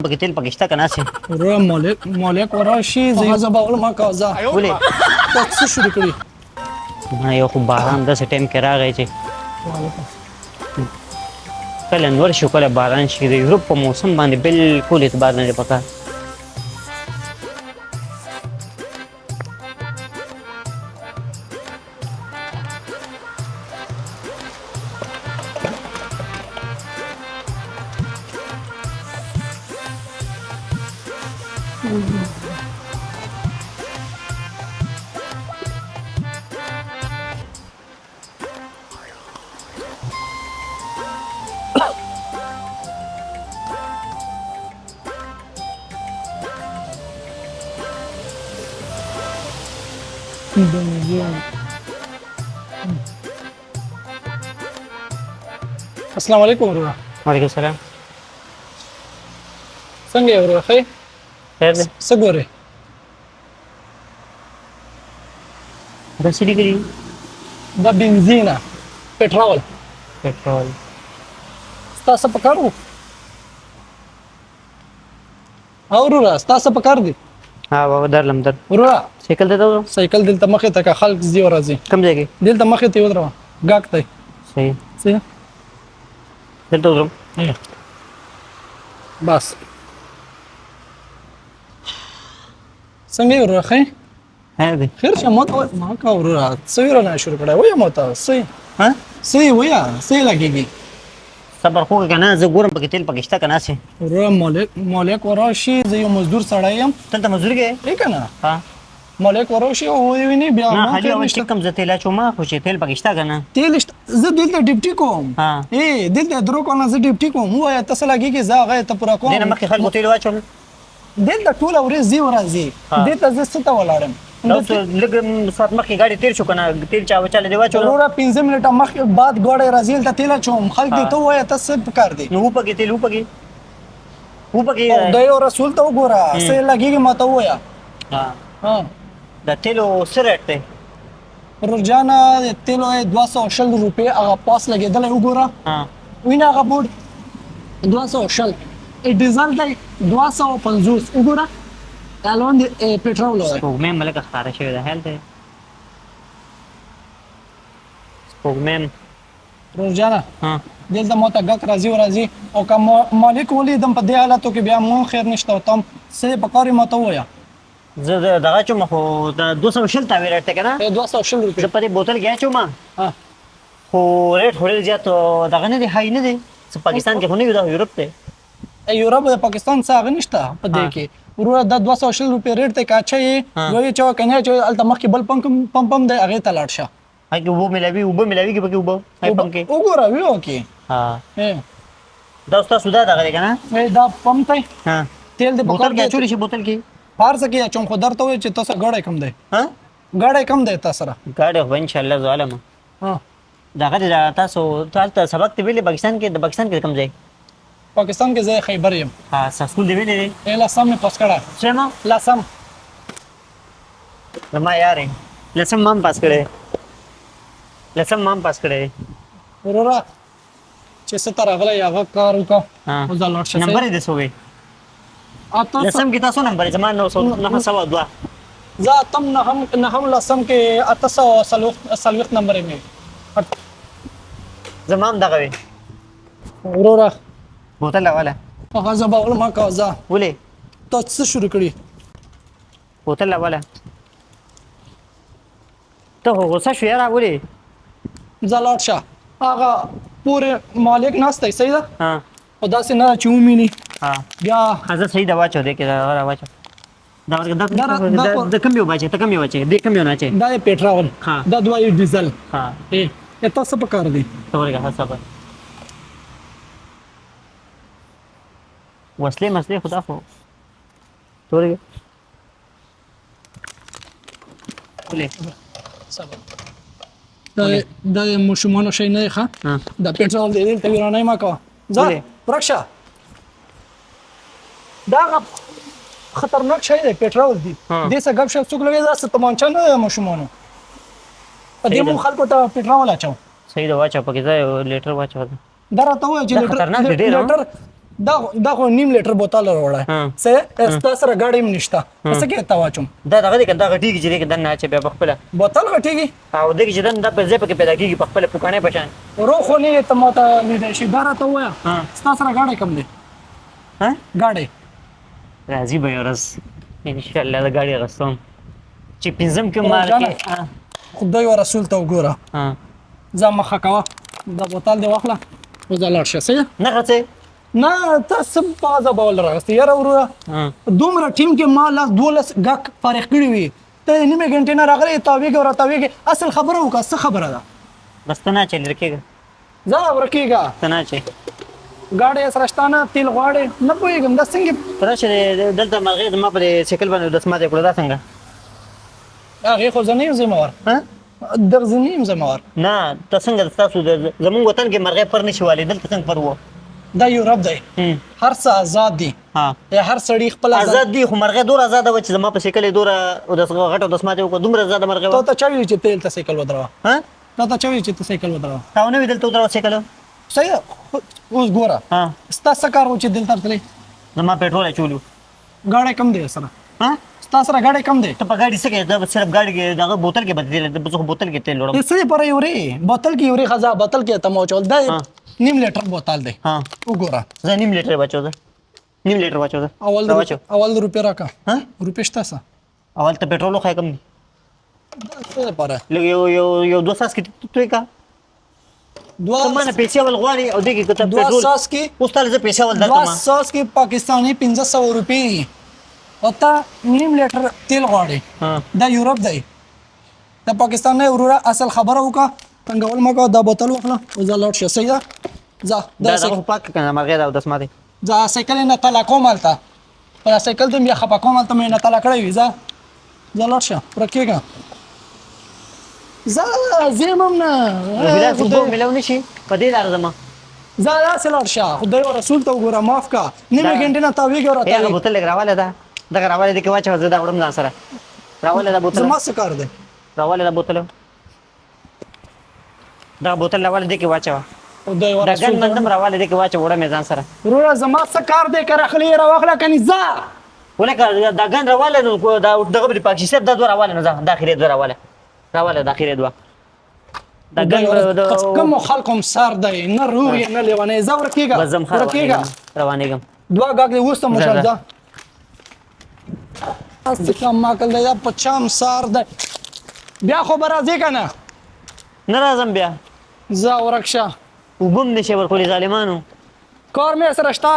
پکې تیل پکې شته که نه سي ورو مالک وراشي زه به علم کازا ولې تا څه شروع کړي ما یو خو باران داسې ټایم کې راغی چې کله نور شو کله باران شي د یورپ په موسم باندې بالکل اعتبار نه دی پکار السلام علیکم ورو وعلیکم السلام څنګه یې ورو ښه خیر دی څه ګورې دا څه لیکلي دا بنزینه پټرول پټرول ستاسو په کار وو او ورو ستاسو په کار دی ها بابا درلم در ورو سایکل ته ته سایکل دلته مخې ته که خلک ځي او راځي کوم ځای کې دلته مخې ته ودروه ګاک دی صحیح څه دلته وځم بس څنګه یې ورو ښه خیر دی خیر شه ما کا ورو څه ویرانه شروع کړه وایه ما ته څه ها څه وایه څه لګېږي صبر خو که نه زه ګورم پکې تیل پکې شته که نه سي ورو مالک وراشي زه یو مزدور سړی یم دلته مزدوري کوې ای که نه ها مالک وراشي او ویني بیا نه ما خالي خیر اول نشته چې کوم زه تیل اچوم خو چې تیل پکې شته که نه تیل زه دلته ډیپټي کوم ها ای دلته درو کنه زه ډیپټي کوم وایه تاسو لګېږي زه هغه ته پوره کوم دې نه مخکې خلکو تیل واچول دلته ټوله ورځ ځي ورځي ها. دلته زه څه ته ولاړم دا اوس لږ ساعت مخکې ګاډي تیر شو که نه تیل چا وچاله دې واچول ضروره 15 منټه مخکې بعد ګوډه راځي دلته تیل اچوم خلک دې ته وایه ته څه پکار دی نو وپکې تیل وپکې وپکې د یو رسول ته وګوره څه لګېږي ما ته ووایه ها ها د تیلو څه ریټ دی روزانه د تیلو 200 روپۍ هغه پاس لګېدلی وګوره ها وینه هغه بورډ 200 ډیزل دی 250 وګوره الون د پټرول دی سپوږمۍ ملکه ښکاره شوې ده هلته سپوږمۍ روزانه ها دلته ما ته ګک راځي ورځي او که مالک ولیدم په دې حالاتو کې بیا مون خیر نشته او تم څه په کار ما ته ووایه زه دغه چوم خو د 220 تا وی ریټ دی که نه 200 روپۍ زه په دې بوتل کې اچوم ها خو ریټ خو ډېر زیات دغه نه دی های نه دی څه پاکستان کې خو نه وي دا یورپ دی یورپ د پاکستان څخه هغه نشته په دې کې ورور د 200 روپۍ ریټ ته کاچې وایي چې کنه چې الته مخکې بل پمپ دی هغه ته لاړ شه هغه کې وبو ملاوي کې پکې وبو هاي پمپ کې وګوره ویو کې ها اے دا اوس تاسو دا دغه دی که نه دا پمپ دی ها تیل د بوتل کې اچولی شي بوتل کې پارس کې چون خو درته وي چې تاسو غړې کم دی ها غړې کم دی تاسو سره ګاډي خو ان شاء الله ظالم ها دغه دی تاسو ته سبق ته ویلې پاکستان کې د پاکستان کې کوم ځای پاکستان کې زه خیبر یم ها سکول دی ویلې اله سم می پاس کړه څنګه لاسم زما یارې لسم مام پاس کړې ورور چې ستاره غلې هغه کار وکړه ها او ځل ورشه نمبر دې سوې اته لسم کې تاسو نمبر زما 902 زه تم نه هم لاسم کې 830 نمبر می زما هم دغه وي ورور بوتل والا هغه زبا ما کازا ولې ته څه شروع کړی بوتل والا ته غوسه شو یاره ولې زلاټ شه هغه پورې مالک ناشته صحیح ده ها او داسې نه چې ومینی ها بیا حاضر صحیح دا واچو دې کې دا واچو دا کم یو باچې ته کم یو باچې دې کم یو نه چي دا پټرول ها. دا دوی ډیزل ها ای تاسو په کار دی تورګه حساب وسلې خدا خو تورګه ولې دا مشمانو شي نه ښه ها دا پټرول دی ته ورانه ما کا ځه ورکشه دا خطرناک شی دی پټرول دی دې څه غب شپ څوک لګي دا څه تمانچا نه مشمانو په دې مو خلکو ته پټرول اچو صحیح دا واچو پکې ځای لیټر واچو دا راته وای چې خطرناک دی ډېر دا خو نیم لیټر بوتل راوړی څه ستا سره ګاډی هم نشته څه کې ته واچوم دا دغه دی که دا غټېږي چې دی که دننه اچوي بیا په خپله بوتل غټېږي او دغه چې دننه دا په ځای پکې پیدا کېږي په خپله پوکاڼۍ په شان روغ خو نه یې ته ما ته لیدی شي دا راته ووایه ستا سره ګاډی کم دی ګاډی راځي به یو ورځ انشاءالله د ګاډي اخیستوم چې پنځم کې مار کې خدای و رسول ته وګوره ځه مخه کوه دا بوتل دې واخله اوس دا لاړ شه څه نه غڅې نه ته څه بازه به ول راغستې یاره وروره دومره ټیم کې ما لاس 12 غاک فارغ کړي وي ته نیمه غنټې نه راغلی تاویږې او راتاویږې اصل خبره وکړه څه خبره ده بس ته نه اچوې لرې کېږه ځه ورکېږه ته نه اچوې ګاډی سره شته نه تیل غواړې نه پوهېږم دا څنګه ته راشه دلته مرغۍ زما په سایکل باندې اودس ماته کړو دا څنګه هغې خو زه نه یم ذمهوار دغه زه نه یم ذمهوار نه ته څنګه ستاسو زمونږ وطن کې مرغۍ پر نشي والي دلته څنګه پر وه دا یورپ دی هر څه آزاد دي هر سړي خپل آزاد دي خو مرغۍ دوره آزاده وه چې زما په سایکل یې دوره اودس غټ اودس ماته وکړه دومره آزاده مرغۍ وه تا ته چا ویلي چې ته دلته سایکل ودروه تا ته چا ویلي چې ته سایکل ودروه تا ونه وي دلته ودروه سایکل صحیح اوس ګوره ستا څه کار و چې دلته تللی زما پېټرول اچولي ګاډی کم دی سره ستا سره ګاډی کم دی ته په ګاډي څه کوې دا صرف ګاډي کې دغه بوتل کې به تېل زه خو بوتل کې تېل وړم څه دپاره یورې بوتل کې یورې خزه بوتل کې ته مو اچول دا نیم لیټر بوتل دی وګوره زه نیم لیټر واچو ده نیم لیټر واچو ده اول روپۍ راکړه روپۍ شته څه اول ته پېټرول وښایه کم دی څه دپاره لږ یو 2 ساس کې توی کا ته مانه پیسې اول غواړې او دې کې که ته پېټرول 2 ساس کې اوس تاله زه پیسې اول درکړم 2 ساس کې پاکستاني 1500 روپۍ او ته نیم لیټر تیل غواړې دا یورپ دی د پاکستان نه وروره اصل خبره وکړه تنګول مه کوه دا بوتل واخله او ځه لاړ شه صحیح ده ځه دا دغه پاک که نه مرغۍ دا اودس ماتې ځه سایکل یې نه تله کوم هلته په سایکل ته بیا خفه کوم هلته مې نه تله کړی وي ځه لاړ شه ورکېږه ځه زیم هم نه فوټبال میلاو نه شي په دې لاره ځمه ځه داسې لاړ شه خدای و رسول ته وګوره معاف که نیمې غنټې نه تاویږي او هغه راتاویږي بوتل لږ راواله ده دغه راواله دې کې واچوه زه دا وړم ځان سره راواله دا بوتل زما څه کار دی راواله دا بوتل دا بوتل راواله دې کې واچوه خدای و دا رسول ګن مندم راواله دې کې واچوه وړم یې ځان سره وروره زما څه کار دی که راخلې یې راواخله کنې ځه ولکه دا ګن راواله نو دا دغه بری پاکشي صاحب دا دوه راواله نه ځه داخلي دوه راواله داخلي دوه دا ګن کومو خلکو مسار دی نه روغ یې نه لیونی ځه ورکېږه روانېږم دوه ګاګ دې اوس ته مشال ځه هسې کم ماکل دی دا په چا مسار دی بیا خو به راځې که نه نه راځم بیا ځه ورک شه اوبه هم نشي ورکولی ظالمانو کار مې سره شته